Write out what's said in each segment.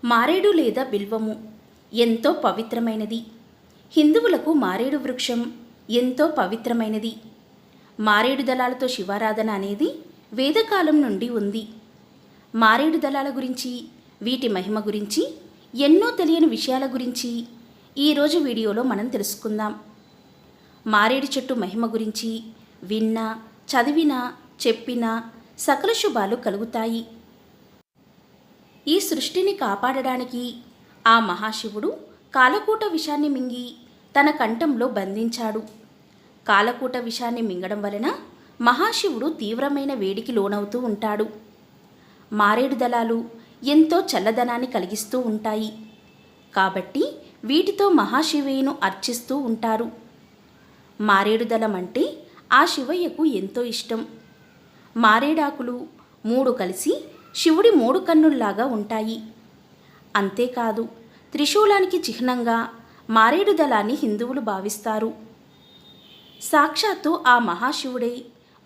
మారేడు లేదా బిల్వము ఎంతో పవిత్రమైనది. హిందువులకు మారేడు వృక్షం ఎంతో పవిత్రమైనది. మారేడు దళాలతో శివారాధన అనేది వేదకాలం నుండి ఉంది. మారేడు దళాల గురించి, వీటి మహిమ గురించి, ఎన్నో తెలియని విషయాల గురించి ఈరోజు వీడియోలో మనం తెలుసుకుందాం. మారేడు చెట్టు మహిమ గురించి విన్నా, చదివినా, చెప్పినా సకల శుభాలు కలుగుతాయి. ఈ సృష్టిని కాపాడడానికి ఆ మహాశివుడు కాలకూట విషాన్ని మింగి తన కంఠంలో బంధించాడు. కాలకూట విషాన్ని మింగడం వలన మహాశివుడు తీవ్రమైన వేడికి లోనవుతూ ఉంటాడు. మారేడు దళాలు ఎంతో చల్లదనాన్ని కలిగిస్తూ ఉంటాయి. కాబట్టి వీటితో మహాశివయ్యను అర్చిస్తూ ఉంటారు. మారేడు దళం అంటే ఆ శివయ్యకు ఎంతో ఇష్టం. మారేడాకులు 3 కలిసి శివుడి 3 కన్నుల్లాగా ఉంటాయి. అంతేకాదు, త్రిశూలానికి చిహ్నంగా మారేడు దళాన్ని హిందువులు భావిస్తారు. సాక్షాత్తు ఆ మహాశివుడే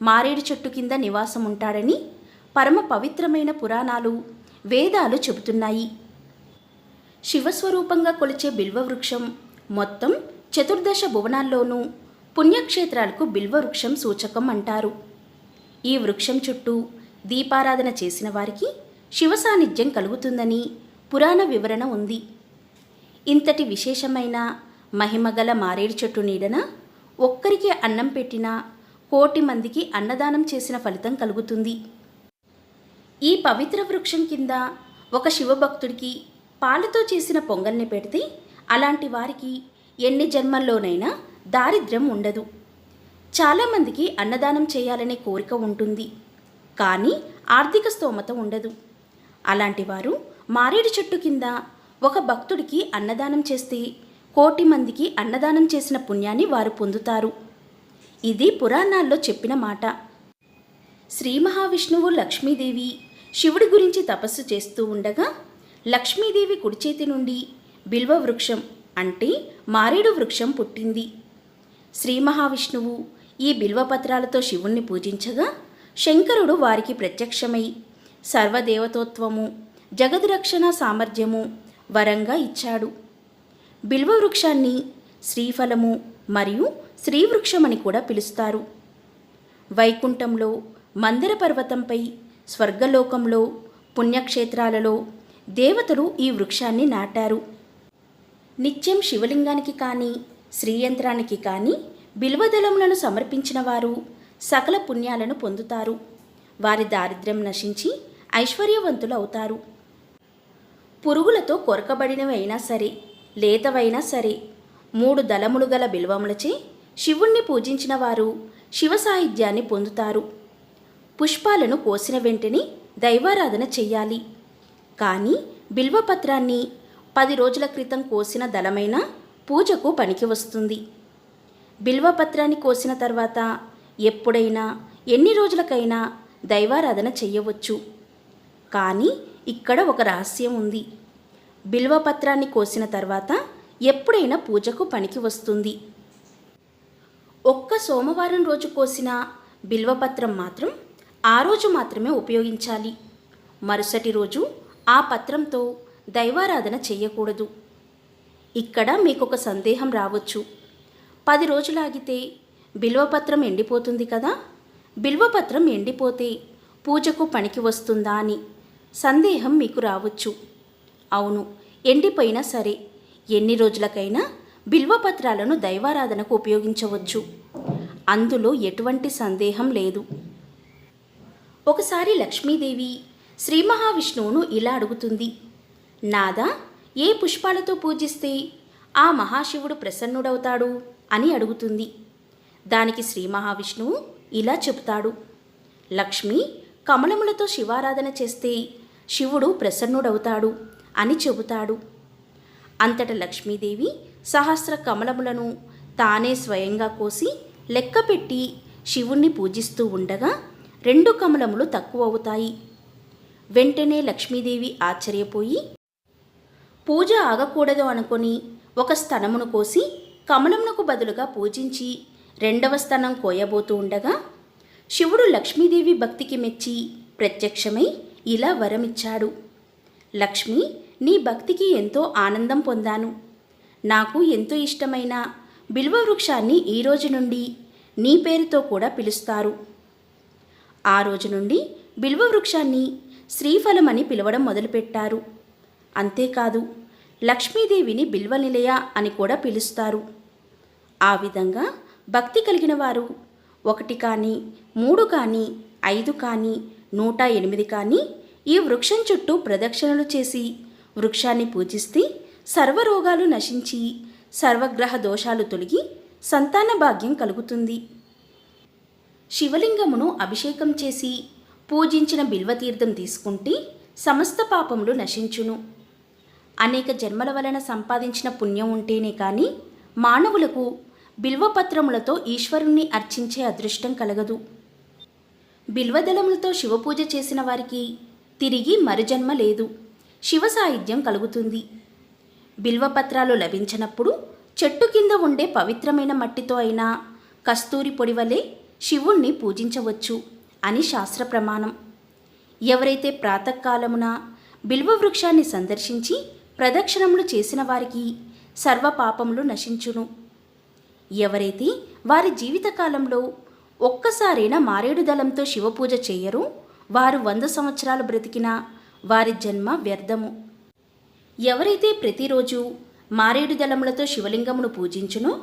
మారేడు చెట్టు కింద నివాసం ఉంటాడని పరమ పవిత్రమైన పురాణాలు, వేదాలు చెబుతున్నాయి. శివస్వరూపంగా కొలిచే బిల్వవృక్షం మొత్తం 14 భువనాల్లోనూ పుణ్యక్షేత్రాలకు బిల్వవృక్షం సూచకం అంటారు. ఈ వృక్షం చుట్టూ దీపారాధన చేసిన వారికి శివ సాన్నిధ్యం కలుగుతుందని పురాణ వివరణ ఉంది. ఇంతటి విశేషమైన మహిమగల మారేడు చెట్టు నీడన ఒక్కరికి అన్నం పెట్టినా 1,000,000 మందికి అన్నదానం చేసిన ఫలితం కలుగుతుంది. ఈ పవిత్ర వృక్షం కింద ఒక శివభక్తుడికి పాలతో చేసిన పొంగల్ని పెడితే అలాంటి వారికి ఎన్ని జన్మల్లోనైనా దారిద్ర్యం ఉండదు. చాలామందికి అన్నదానం చేయాలనే కోరిక ఉంటుంది, కానీ ఆర్థిక స్తోమత ఉండదు. అలాంటి వారు మారేడు చెట్టు కింద ఒక భక్తుడికి అన్నదానం చేస్తే 1,000,000 మందికి అన్నదానం చేసిన పుణ్యాన్ని వారు పొందుతారు. ఇది పురాణాల్లో చెప్పిన మాట. శ్రీ మహావిష్ణువు లక్ష్మీదేవి శివుడి గురించి తపస్సు చేస్తూ ఉండగా లక్ష్మీదేవి కుడి చేతి నుండి బిల్వ వృక్షం అంటే మారేడు వృక్షం పుట్టింది. శ్రీ మహావిష్ణువు ఈ బిల్వపత్రాలతో శివుణ్ణి పూజించగా శంకరుడు వారికి ప్రత్యక్షమై సర్వదేవతోత్వము, జగద్రక్షణ సామర్థ్యము వరంగా ఇచ్చాడు. బిల్వవృక్షాన్ని శ్రీఫలము మరియు శ్రీవృక్షమని కూడా పిలుస్తారు. వైకుంఠంలో, మందర పర్వతంపై, స్వర్గలోకంలో, పుణ్యక్షేత్రాలలో దేవతలు ఈ వృక్షాన్ని నాటారు. నిత్యం శివలింగానికి కానీ, శ్రీయంత్రానికి కానీ బిల్వదళములను సమర్పించిన వారు సకల పుణ్యాలను పొందుతారు. వారి దారిద్ర్యం నశించి ఐశ్వర్యవంతులు అవుతారు. పురుగులతో కొరకబడినవైనా సరే, లేతవైనా సరే 3 దళములు గల బిల్వములచే శివుణ్ణి పూజించిన వారు శివ సాహిత్యాన్ని పొందుతారు. పుష్పాలను కోసిన వెంటనే దైవారాధన చెయ్యాలి. కానీ బిల్వపత్రాన్ని 10 రోజుల క్రితం కోసిన దళమైనా పూజకు పనికి వస్తుంది. బిల్వపత్రాన్ని కోసిన తర్వాత ఎప్పుడైనా, ఎన్ని రోజులకైనా దైవారాధన చెయ్యవచ్చు. కానీ ఇక్కడ ఒక రహస్యం ఉంది. బిల్వపత్రాన్ని కోసిన తర్వాత ఎప్పుడైనా పూజకు పనికి వస్తుంది. ఒక్క సోమవారం రోజు కోసిన బిల్వపత్రం మాత్రం ఆ రోజు మాత్రమే ఉపయోగించాలి. మరుసటి రోజు ఆ పత్రంతో దైవారాధన చెయ్యకూడదు. ఇక్కడ మీకొక సందేహం రావచ్చు. 10 రోజులు ఆగితే బిల్వపత్రం ఎండిపోతుంది కదా, బిల్వపత్రం ఎండిపోతే పూజకు పనికి వస్తుందా అని సందేహం మీకు రావచ్చు. అవును, ఎండిపోయినా సరే ఎన్ని రోజులకైనా బిల్వపత్రాలను దైవారాధనకు ఉపయోగించవచ్చు. అందులో ఎటువంటి సందేహం లేదు. ఒకసారి లక్ష్మీదేవి శ్రీ మహావిష్ణువును ఇలా అడుగుతుంది. నాదా, ఏ పుష్పాలతో పూజిస్తే ఆ మహాశివుడు ప్రసన్నుడవుతాడు అని అడుగుతుంది. దానికి శ్రీ మహావిష్ణువు ఇలా చెబుతాడు. లక్ష్మి, కమలములతో శివారాధన చేస్తే శివుడు ప్రసన్నుడవుతాడు అని చెబుతాడు. అంతట లక్ష్మీదేవి సహస్ర కమలములను తానే స్వయంగా కోసి లెక్కపెట్టి శివుణ్ణి పూజిస్తూ ఉండగా 2 కమలములు తక్కువ అవుతాయి. వెంటనే లక్ష్మీదేవి ఆశ్చర్యపోయి పూజ ఆగకూడదు అనుకొని ఒక స్తనమును కోసి కమలమునకు బదులుగా పూజించి 2వ స్తనం కోయబోతూ ఉండగా శివుడు లక్ష్మీదేవి భక్తికి మెచ్చి ప్రత్యక్షమై ఇలా వరమిచ్చాడు. లక్ష్మి, నీ భక్తికి ఎంతో ఆనందం పొందాను. నాకు ఎంతో ఇష్టమైన బిల్వ వృక్షాన్ని ఈ రోజు నుండి నీ పేరుతో కూడా పిలుస్తారు. ఆ రోజు నుండి బిల్వ వృక్షాన్ని శ్రీఫలమని పిలవడం మొదలుపెట్టారు. అంతేకాదు లక్ష్మీదేవిని బిల్వనిలయ అని కూడా పిలుస్తారు. ఆ విధంగా భక్తి కలిగిన వారు 1 కానీ 3 కానీ 5 కానీ 108 కానీ ఈ వృక్షం చుట్టూ ప్రదక్షిణలు చేసి వృక్షాన్ని పూజిస్తే సర్వరోగాలు నశించి సర్వగ్రహ దోషాలు తొలగి సంతాన భాగ్యం కలుగుతుంది. శివలింగమును అభిషేకం చేసి పూజించిన బిల్వతీర్థం తీసుకుంటే సమస్త పాపములు నశించును. అనేక జన్మల వలన సంపాదించిన పుణ్యం ఉంటేనే కానీ మానవులకు బిల్వపత్రములతో ఈశ్వరుణ్ణి అర్చించే అదృష్టం కలగదు. బిల్వదళములతో శివపూజ చేసిన వారికి తిరిగి మరుజన్మ లేదు, శివ సాయుధ్యం కలుగుతుంది. బిల్వపత్రాలు లభించినప్పుడు చెట్టు కింద ఉండే పవిత్రమైన మట్టితో అయినా కస్తూరి పొడి వలె శివుణ్ణి పూజించవచ్చు అని శాస్త్ర ప్రమాణం. ఎవరైతే ప్రాతకాలమున బిల్వ వృక్షాన్ని సందర్శించి ప్రదక్షిణములు చేసిన వారికి సర్వ పాపములు నశించును. ఎవరైతే వారి జీవితకాలంలో ఒక్కసారైనా మారేడు దళంతో శివపూజ చేయరో వారు 100 సంవత్సరాలు బ్రతికినా వారి జన్మ వ్యర్థము. ఎవరైతే ప్రతిరోజు మారేడు దళములతో శివలింగమును పూజించునో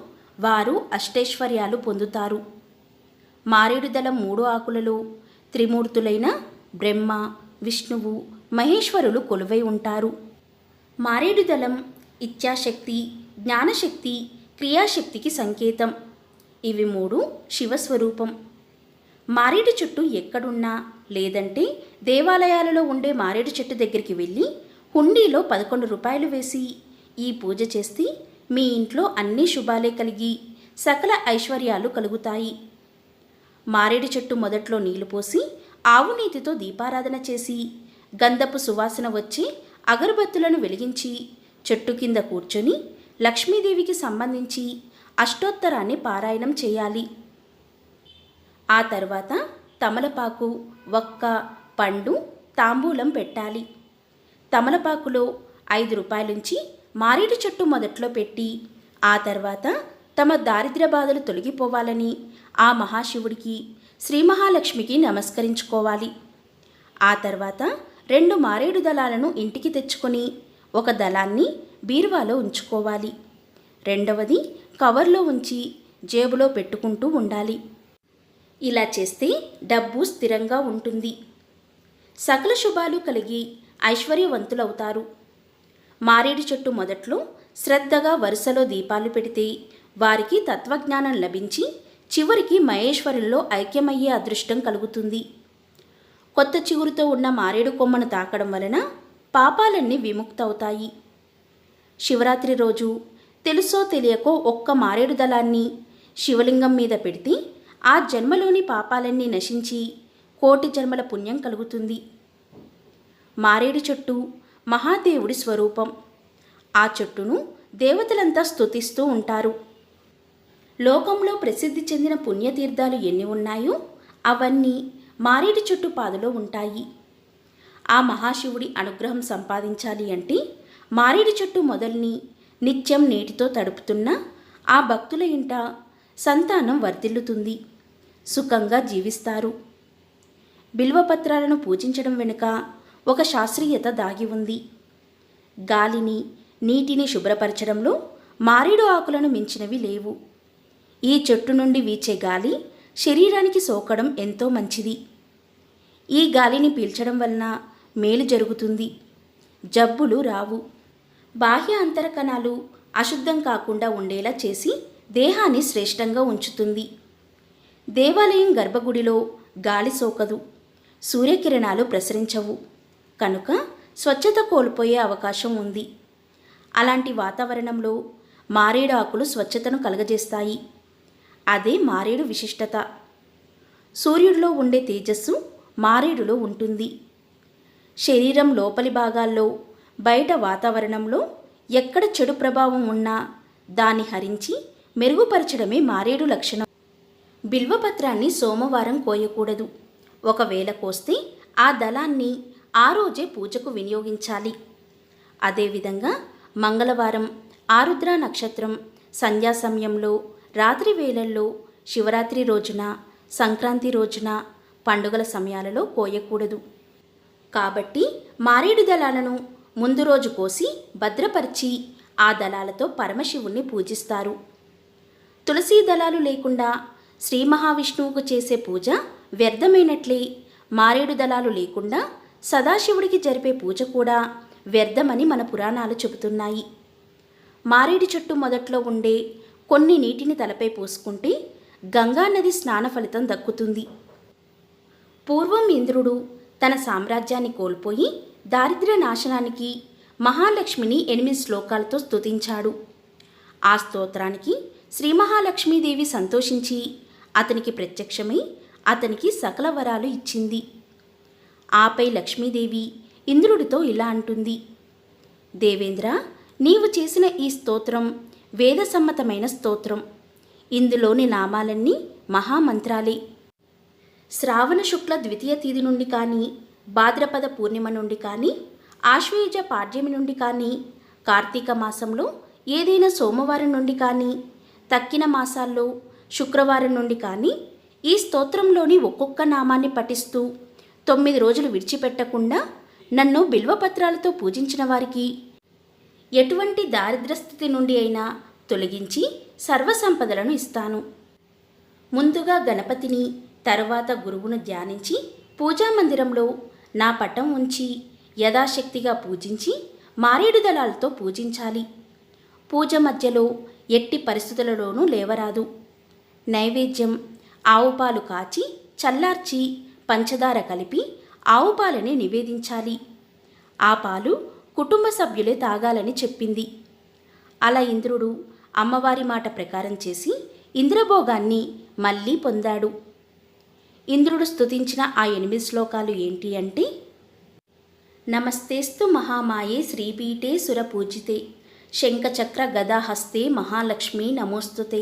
వారు అష్టైశ్వర్యాలు పొందుతారు. మారేడు దళం 3 ఆకులలో త్రిమూర్తులైన బ్రహ్మ, విష్ణువు, మహేశ్వరులు కొలువై ఉంటారు. మారేడు దళం ఇచ్ఛాశక్తి, జ్ఞానశక్తి, క్రియాశక్తికి సంకేతం. ఇవి 3 శివస్వరూపం. మారేడు చెట్టు ఎక్కడున్నా లేదంటే దేవాలయాలలో ఉండే మారేడు చెట్టు దగ్గరికి వెళ్ళి హుండీలో 11 రూపాయలు వేసి ఈ పూజ చేస్తే మీ ఇంట్లో అన్ని శుభాలే కలిగి సకల ఐశ్వర్యాలు కలుగుతాయి. మారేడు చెట్టు మొదట్లో నీళ్లు పోసి ఆవు నీతితో దీపారాధన చేసి గంధపు సువాసన వచ్చి అగరబత్తులను వెలిగించి చెట్టు కింద కూర్చొని లక్ష్మీదేవికి సంబంధించి అష్టోత్తరాన్ని పారాయణం చేయాలి. ఆ తర్వాత తమలపాకు, వక్క, పండు, తాంబూలం పెట్టాలి. తమలపాకులో 5 రూపాయలుంచి మారేడు చెట్టు మొదట్లో పెట్టి ఆ తర్వాత తమ దారిద్ర్య బాధలు తొలగిపోవాలని ఆ మహాశివుడికి, శ్రీ మహాలక్ష్మికి నమస్కరించుకోవాలి. ఆ తర్వాత 2 మారేడు దళాలను ఇంటికి తెచ్చుకొని ఒక దళాన్ని బీరువాలో ఉంచుకోవాలి. రెండవది కవర్లో ఉంచి జేబులో పెట్టుకుంటూ ఉండాలి. ఇలా చేస్తే డబ్బు స్థిరంగా ఉంటుంది. సకల శుభాలు కలిగి ఐశ్వర్యవంతులవుతారు. మారేడు చెట్టు మొదట్లో శ్రద్ధగా వరుసలో దీపాలు పెడితే వారికి తత్వజ్ఞానం లభించి చివరికి మహేశ్వరుల్లో ఐక్యమయ్యే అదృష్టం కలుగుతుంది. కొత్త చిగురుతో ఉన్న మారేడు కొమ్మను తాకడం వలన పాపాలన్నీ విముక్తవుతాయి. శివరాత్రి రోజు తెలుసో తెలియకో ఒక్క మారేడు దళాన్ని శివలింగం మీద పెడితే ఆ జన్మలోని పాపాలన్నీ నశించి 1,000,000 జన్మల పుణ్యం కలుగుతుంది. మారేడు చెట్టు మహాదేవుడి స్వరూపం. ఆ చెట్టును దేవతలంతా స్తుతిస్తూ ఉంటారు. లోకంలో ప్రసిద్ధి చెందిన పుణ్యతీర్థాలు ఎన్ని ఉన్నాయో అవన్నీ మారేడు చెట్టు పాదులో ఉంటాయి. ఆ మహాశివుడి అనుగ్రహం సంపాదించాలి అంటే మారేడు చెట్టు మొదల్ని నిత్యం నీటితో తడుపుతున్న ఆ భక్తుల ఇంట సంతానం వర్ధిల్లుతుంది, సుఖంగా జీవిస్తారు. బిల్వపత్రాలను పూజించడం వెనుక ఒక శాస్త్రీయత దాగి ఉంది. గాలిని, నీటిని శుభ్రపరచడంలో మారేడు ఆకులను మించినవి లేవు. ఈ చెట్టు నుండి వీచే గాలి శరీరానికి సోకడం ఎంతో మంచిది. ఈ గాలిని పీల్చడం వలన మేలు జరుగుతుంది, జబ్బులు రావు. బాహ్య అంతర కణాలు అశుద్ధం కాకుండా ఉండేలా చేసి దేహాన్ని శ్రేష్టంగా ఉంచుతుంది. దేవాలయం గర్భగుడిలో గాలి సోకదు, సూర్యకిరణాలు ప్రసరించవు, కనుక స్వచ్ఛత కోల్పోయే అవకాశం ఉంది. అలాంటి వాతావరణంలో మారేడు ఆకులు స్వచ్ఛతను కలగజేస్తాయి. అదే మారేడు విశిష్టత. సూర్యుడిలో ఉండే తేజస్సు మారేడులో ఉంటుంది. శరీరం లోపలి భాగాల్లో, బయట వాతావరణంలో ఎక్కడ చెడు ప్రభావం ఉన్నా దాన్ని హరించి మెరుగుపరచడమే మారేడు లక్షణం. బిల్వపత్రాన్ని సోమవారం కోయకూడదు. ఒకవేళ కోస్తే ఆ దళాన్ని ఆ రోజే పూజకు వినియోగించాలి. అదేవిధంగా మంగళవారం, ఆరుద్ర నక్షత్రం, సంధ్యా సమయంలో, రాత్రి వేళల్లో, శివరాత్రి రోజున, సంక్రాంతి రోజున, పండుగల సమయాలలో కోయకూడదు. కాబట్టి మారేడు దళాలను ముందు రోజు కోసి భద్రపరిచి ఆ దళాలతో పరమశివుణ్ణి పూజిస్తారు. తులసీ దళాలు లేకుండా శ్రీ మహావిష్ణువుకు చేసే పూజ వ్యర్థమైనట్లే మారేడు దళాలు లేకుండా సదాశివుడికి జరిపే పూజ కూడా వ్యర్థమని మన పురాణాలు చెబుతున్నాయి. మారేడు చెట్టు మొదట్లో ఉండే కొన్ని నీటిని తలపై పోసుకుంటే గంగా నది స్నాన ఫలితం దక్కుతుంది. పూర్వం ఇంద్రుడు తన సామ్రాజ్యాన్ని కోల్పోయి దారిద్ర్య నాశనానికి మహాలక్ష్మిని 8 శ్లోకాలతో స్తుతించాడు. ఆ స్తోత్రానికి శ్రీ మహాలక్ష్మీదేవి సంతోషించి అతనికి ప్రత్యక్షమై అతనికి సకల వరాలు ఇచ్చింది. ఆపై లక్ష్మీదేవి ఇంద్రుడితో ఇలా అంటుంది: దేవేంద్ర, నీవు చేసిన ఈ స్తోత్రం వేదసమ్మతమైన స్తోత్రం. ఇందులోని నామాలన్నీ మహామంత్రాలే. శ్రావణ శుక్ల ద్వితీయ తేదీ నుండి కానీ, భాద్రపద పూర్ణిమ నుండి కానీ, ఆశ్వయుజ పాడ్యమి నుండి కానీ, కార్తీక మాసంలో ఏదైనా సోమవారం నుండి కానీ, తక్కిన మాసాల్లో శుక్రవారం నుండి కానీ ఈ స్తోత్రంలోని ఒక్కొక్క నామాన్ని పఠిస్తూ 9 రోజులు విడిచిపెట్టకుండా నన్ను బిల్వపత్రాలతో పూజించిన వారికి ఎటువంటి దారిద్ర్య స్థితి నుండి అయినా తొలగించి సర్వసంపదలను ఇస్తాను. ముందుగా గణపతిని, తరువాత గురువును ధ్యానించి పూజామందిరంలో నా పటం ఉంచి యథాశక్తిగా పూజించి మారేడు దళాలతో పూజించాలి. పూజ మధ్యలో ఎట్టి పరిస్థితులలోనూ లేవరాదు. నైవేద్యం ఆవు పాలు కాచి చల్లార్చి పంచదార కలిపి ఆవు పాలని నివేదించాలి. ఆ పాలు కుటుంబ సభ్యులే తాగాలని చెప్పింది. అలా ఇంద్రుడు అమ్మవారి మాట ప్రకారం చేసి ఇంద్రభోగాన్ని మళ్ళీ పొందాడు. ఇంద్రుడు స్తుతించిన ఆ 8 శ్లోకాలు ఏంటి అంటే: నమస్తేస్తు మహామాయే శ్రీపీఠే సురపూజితే శంఖచక్ర గదాహస్తే మహాలక్ష్మీ నమోస్తుతే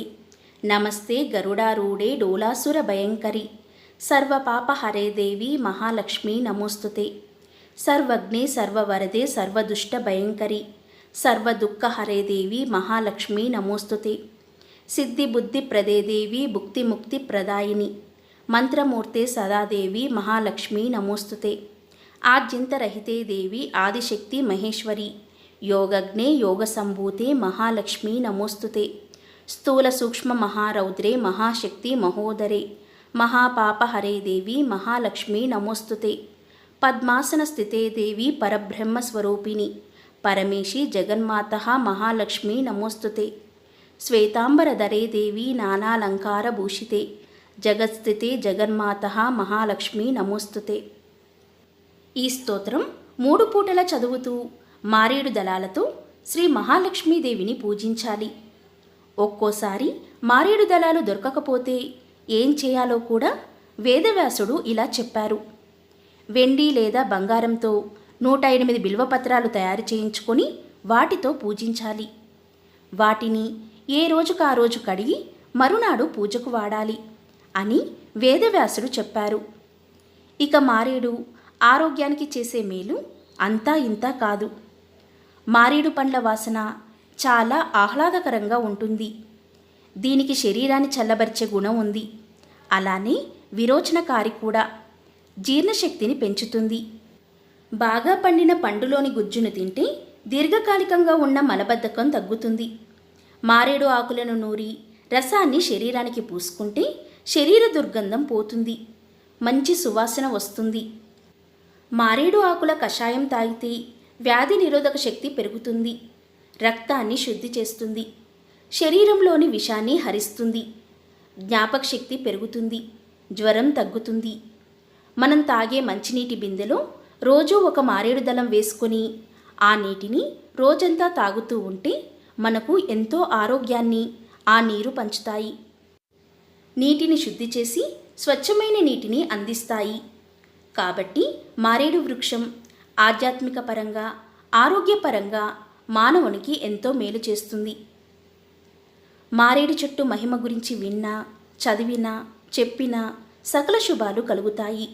నమస్తే గరుడారూఢే డోలాసుర భయంకరి సర్వపాపహరే దేవి మహాలక్ష్మీ నమోస్తుతే సర్వజ్ఞే సర్వవరదే సర్వదుష్ట భయంకరి సర్వదుఃఖహరే దేవి మహాలక్ష్మీ నమోస్తుతే సిద్ధిబుద్ధిప్రదే దేవి భుక్తిముక్తి ప్రదాయిని మంత్రమూర్తే సదాదేవి మహాలక్ష్మీ నమోస్తుతే ఆద్యంతరహితే దేవి ఆదిశక్తి మహేశ్వరి యోగజ్ఞే యోగసంభూతే మహాలక్ష్మీ నమోస్తుతే స్థూల సూక్ష్మ మహారౌద్రే మహాశక్తి మహోదరే మహాపాపహరే దేవి మహాలక్ష్మీ నమోస్తుతే పద్మాసన స్థితే దేవి పరబ్రహ్మస్వరూపిణి పరమేశి జగన్మాత మహాలక్ష్మీ నమోస్తుతే శ్వేతాంబరధరే దేవి నానాలంకారభూషితే జగత్స్థితే జగన్మాత మహాలక్ష్మీ నమోస్తుతే. ఈ స్తోత్రం 3 పూటల చదువుతూ మారేడు దళాలతో శ్రీ మహాలక్ష్మీదేవిని పూజించాలి. ఒక్కోసారి మారేడు దళాలు దొరకకపోతే ఏం చేయాలో కూడా వేదవ్యాసుడు ఇలా చెప్పారు: వెండి లేదా బంగారంతో 108 బిల్వపత్రాలు తయారు చేయించుకొని వాటితో పూజించాలి. వాటిని ఏ రోజుకు ఆ రోజు కడిగి మరునాడు పూజకు వాడాలి అని వేదవ్యాసుడు చెప్పారు. ఇక మారేడు ఆరోగ్యానికి చేసే మేలు అంతా ఇంతా కాదు. మారేడు పండ్ల వాసన చాలా ఆహ్లాదకరంగా ఉంటుంది. దీనికి శరీరాన్ని చల్లబరిచే గుణం ఉంది. అలానే విరోచనకారి కూడా. జీర్ణశక్తిని పెంచుతుంది. బాగా పండిన పండులోని గుజ్జును తింటే దీర్ఘకాలికంగా ఉన్న మలబద్ధకం తగ్గుతుంది. మారేడు ఆకులను నూరి రసాన్ని శరీరానికి పూసుకుంటే శరీర దుర్గంధం పోతుంది. మంచి సువాసన వస్తుంది. మారేడు ఆకుల కషాయం తాగితే వ్యాధి నిరోధక శక్తి పెరుగుతుంది. రక్తాన్ని శుద్ధి చేస్తుంది. శరీరంలోని విషాన్ని హరిస్తుంది. జ్ఞాపక శక్తి పెరుగుతుంది. జ్వరం తగ్గుతుంది. మనం తాగే మంచినీటి బిందెలో రోజూ ఒక మారేడు దళం వేసుకొని ఆ నీటిని రోజంతా తాగుతూ ఉంటే మనకు ఎంతో ఆరోగ్యాన్ని ఆ నీరు పంచుతాయి. నీటిని శుద్ధి చేసి స్వచ్ఛమైన నీటిని అందిస్తాయి. కాబట్టి మారేడు వృక్షం ఆధ్యాత్మిక పరంగా, ఆరోగ్యపరంగా మానవునికి ఎంతో మేలు చేస్తుంది. మారేడు చెట్టు మహిమ గురించి విన్నా, చదివినా, చెప్పినా సకల శుభాలు కలుగుతాయి.